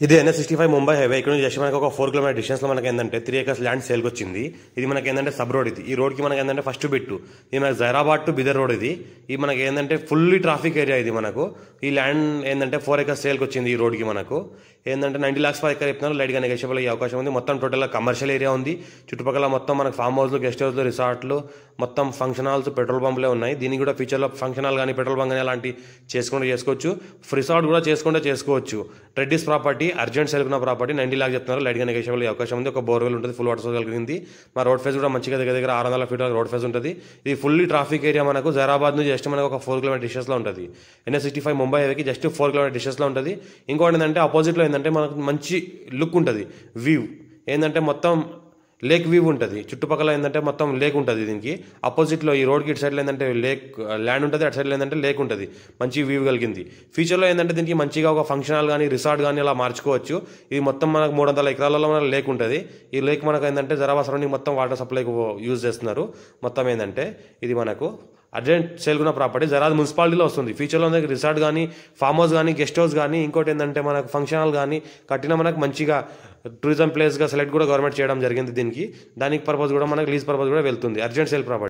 ఇది NH65 Mumbai highway. ఇక్కడ నుంచి జస్ట్ మనకు ఒక 4 కిలోమీటర్ డిస్టెన్స్ లో మనకి ఏంటంటే 3 acres ల్యాండ్ సేల్కి వచ్చింది. ఇది మనకి ఏంటంటే సబ్ రోడ్. ఇది ఈ రోడ్ కి మనకి ఏంటంటే ఫస్ట్ బిట్టు ఇది మనకి జైరాబాద్ టు బిదర్ రోడ్. ఇది మనకి ఏంటంటే ఫుల్లీ ట్రాఫిక్ ఏరియా. ఇది మనకు ఈ ల్యాండ్ ఏంటంటే 4 acres సేల్కి వచ్చింది. ఈ రోడ్ కి మనకు ఏంటంటే 90 lakhs per acre చెప్తున్నారు. లైట్ గా నెగోషియబుల్ అయ్యే అవకాశం ఉంది. మొత్తం టోటల్ కమర్షియల్ ఏరియా ఉంది. చుట్టుపక్కల మొత్తం మనకు ఫామ్ హౌస్లు, గెస్ట్ హౌస్లు, రిసార్ట్లు, మొత్తం ఫంక్షన్ హాల్స్, పెట్రోల్ పంపులే ఉన్నాయి. దీనికి కూడా ఫ్యూచర్లో ఫంక్షన్ హాల్ కానీ పెట్రోల్ బంక్ కానీ అలాంటి చేసుకోవచ్చు. రిసార్ట్ కూడా చేసుకోవచ్చు. రెడ్డిస్ ప్రాపర్టీ అర్జెంట్ సేల్ ఉన్న ప్రాపర్టీ 90 lakhs చెప్తున్నారు. లైట్ గా నెగోషియబుల్ అయ్యే అవకాశం ఉంది. ఒక బోర్వెల్ ఉంటుంది, ఫుల్ వాటర్ సోర్స్ కలిగింది. మా రోడ్ ఫేస్ కూడా మంచిగా దగ్గర 600 feet రోడ్ ఫేస్ ఉంటుంది. ఇది ఫుల్లీ ట్రాఫిక్ ఏరియా. మనకు జైరాబాద్ నుంచి జస్ట్ మనకు ఒక 4 kilometer డిస్టెన్స్ లో ఉంటుంది. NH65 ముంబై హైవేకి జస్ట్ 4 kilometer డిస్టెన్స్ లో ఉంటుంది. ఇంకోటి ఏంటంటే ఆపోజిట్ లో ఏంటంటే మనకు మంచి లుక్ ఉంటుంది. వ్యూ ఏంటంటే మొత్తం లేక్ వ్యూ ఉంటుంది. చుట్టుపక్కల ఏంటంటే మొత్తం లేక్ ఉంటుంది. దీనికి అపోజిట్ లో ఈ రోడ్కి ఇటు సైడ్ ఏంటంటే లేక్ ల్యాండ్ ఉంటుంది, అటు సైడ్ ఏంటంటే లేక్ ఉంటుంది. మంచి వ్యూ కలిగింది. ఫ్యూచర్లో ఏంటంటే దీనికి మంచిగా ఒక ఫంక్షన్ హాల్ కానీ రిసార్ట్ కానీ అలా మార్చుకోవచ్చు. ఇది మొత్తం మనకు 300 ఎకరాలలో మనకు లేక్ ఉంటుంది. ఈ లేక్ మనకు ఏంటంటే జైరాబాద్ సరౌండింగ్ మొత్తం వాటర్ సప్లైకి యూజ్ చేస్తున్నారు. మొత్తం ఏంటంటే ఇది మనకు అర్జెంట్ సేల్కున్న ప్రాపర్టీ జైరాబాద్ మున్సిపాలిటీలో వస్తుంది. ఫ్యూచర్లో రిసార్ట్ కానీ, ఫామ్ హౌస్ కానీ, గెస్ట్ హౌస్ కానీ, ఇంకోటి ఏంటంటే మనకు ఫంక్షన్ హాల్ కానీ కట్టిన మనకు మంచిగా టూరిజం ప్లేస్గా సెలెక్ట్ కూడా గవర్నమెంట్ చేయడం జరిగింది. దానికి పర్పస్ కూడా మనకు లీజ్ పర్పస్ కూడా వెళ్తుంది. Urgent sale property.